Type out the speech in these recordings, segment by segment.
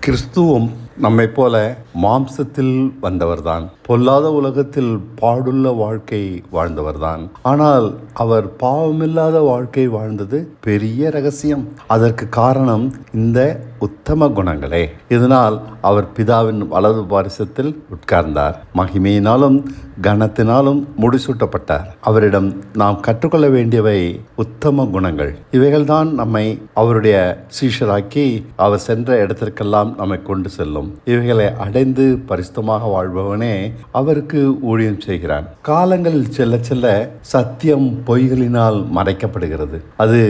கிறிஸ்துவும் நம்மை போல மாம்சத்தில் வந்தவர்தான். பொல்லாத உலகத்தில் பாடுள்ள வாழ்க்கை வாழ்ந்தவர்தான். ஆனால் அவர் பாவமில்லாத வாழ்க்கை வாழ்ந்தது பெரிய ரகசியம். அதற்கு காரணம் இந்த உத்தம குணங்களே. இதனால் அவர் பிதாவின் வலது பாரிசத்தில் உட்கார்ந்தார். மகிமையினாலும் கனத்தினாலும் முடிசூட்டப்பட்டார். அவரிடம் நாம் கற்றுக்கொள்ள வேண்டியவை உத்தம குணங்கள். இவைகள்தான் நம்மை அவருடைய சீஷராக்கி அவர் சென்ற இடத்திற்கெல்லாம் நம்மை கொண்டு செல்லும். இவைகளை அடைந்து பரிசுத்தமாக வாழ்பவனே அவருக்கு ஊழியம் செய்கிறான். காலங்கள் செல்ல செல்ல சத்தியம் பொய்களினால் மறைக்கப்படுகிறது. அது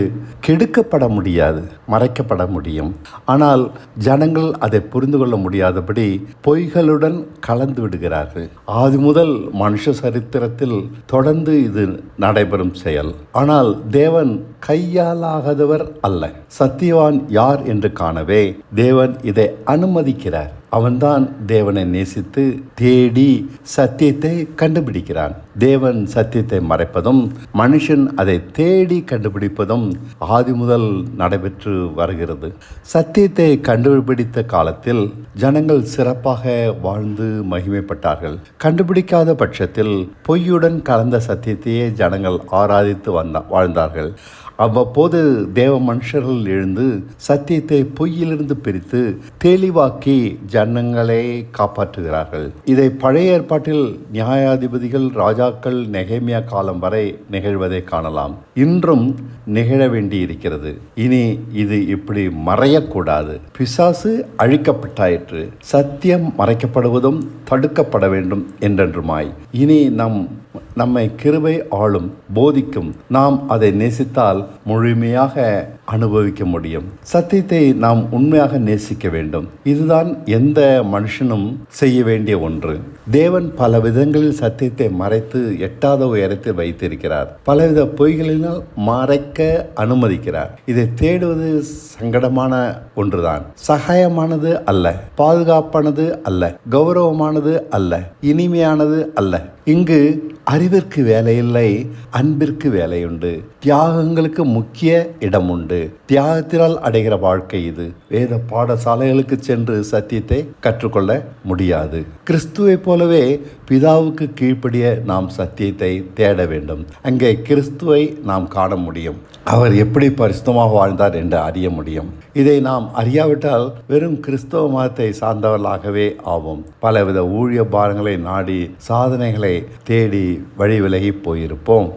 கெடுக்கப்பட முடியாது, மறைக்கப்பட முடியும். ஆனால் ஜனங்கள் அதை புரிந்து கொள்ள முடியாதபடி பொய்களுடன் கலந்து விடுகிறார்கள். ஆதி முதல் மனுஷ சரித்திரத்தில் தொடர்ந்து இது நடைபெறும் செயல். ஆனால் தேவன் கையாலாகாதவர் அல்ல. சத்தியவான் யார் என்று காணவே தேவன் இதை அனுமதிக்கிறார். அவன்தான் தேவனை நேசித்து தேடி சத்தியத்தை கண்டுபிடிக்கிறான். தேவன் சத்தியத்தை மறைப்பதும் மனுஷன் அதை தேடி கண்டுபிடிப்பதும் ஆதி முதல் நடைபெற்று வருகிறது. சத்தியத்தை கண்டுபிடித்த காலத்தில் ஜனங்கள் சிறப்பாக வாழ்ந்து மகிமைப்பட்டார்கள். கண்டுபிடிக்காத பட்சத்தில் பொய்யுடன் கலந்த சத்தியத்தையே ஜனங்கள் ஆராதித்து வாழ்ந்தார்கள். அவ்வப்போது தேவ மனுஷர்கள் எழுந்து சத்தியத்தை பொய்யிலிருந்து பிரித்து தெளிவாக்கி ஜனங்களை காப்பாற்றுகிறார்கள். இதை பழைய ஏற்பாட்டில் நியாயாதிபதிகள், ராஜாக்கள், நெகேமியா காலம் வரை நிகழ்வதை காணலாம். இன்றும் நிகழ வேண்டி இருக்கிறது. இனி இது இப்படி மறையக்கூடாது. பிசாசு அழிக்கப்பட்டாயிற்று, சத்தியம் மறைக்கப்படுவதும் தடுக்கப்பட வேண்டும் என்றென்றுமாய். இனி நம்மை கிருபை ஆளும், போதிக்கும். நாம் அதை நேசித்தால் முழுமையாக அனுபவிக்க முடியும். சத்தியத்தை நாம் உண்மையாக நேசிக்க வேண்டும். இதுதான் எந்த மனுஷனும் செய்ய வேண்டிய ஒன்று. தேவன் பல விதங்களில் சத்தியத்தை மறைத்து எட்டாத உயரத்தில் வைத்திருக்கிறார். பலவித பொய்களினால் மறைக்க அனுமதிக்கிறார். இதை தேடுவது சங்கடமான ஒன்றுதான். சகாயமானது அல்ல, பாதுகாப்பானது அல்ல, கௌரவமானது அல்ல, இனிமையானது அல்ல. இங்கு அறிவிற்கு வேலையில்லை, அன்பிற்கு வேலையுண்டு. தியாகங்களுக்கு முக்கிய இடம் உண்டு. தியாகத்தினால் அடைகிற வாழ்க்கை இது. வேத பாடசாலைகளுக்கு சென்று சத்தியத்தை கற்றுக்கொள்ள முடியாது. கிறிஸ்துவை போலவே பிதாவுக்கு கீழ்ப்படிய நாம் சத்தியத்தை தேட வேண்டும். அங்கே கிறிஸ்துவை நாம் காண முடியும். அவர் எப்படி பரிசுத்தமாக வாழ்ந்தார் என்று அறிய முடியும். இதை நாம் அறியாவிட்டால் வெறும் கிறிஸ்தவ மதத்தை சார்ந்தவர்களாகவே ஆவோம். பலவித ஊழிய பாரங்களை நாடி சாதனைகளை தேடி வழி விலகி போயிருப்போம்.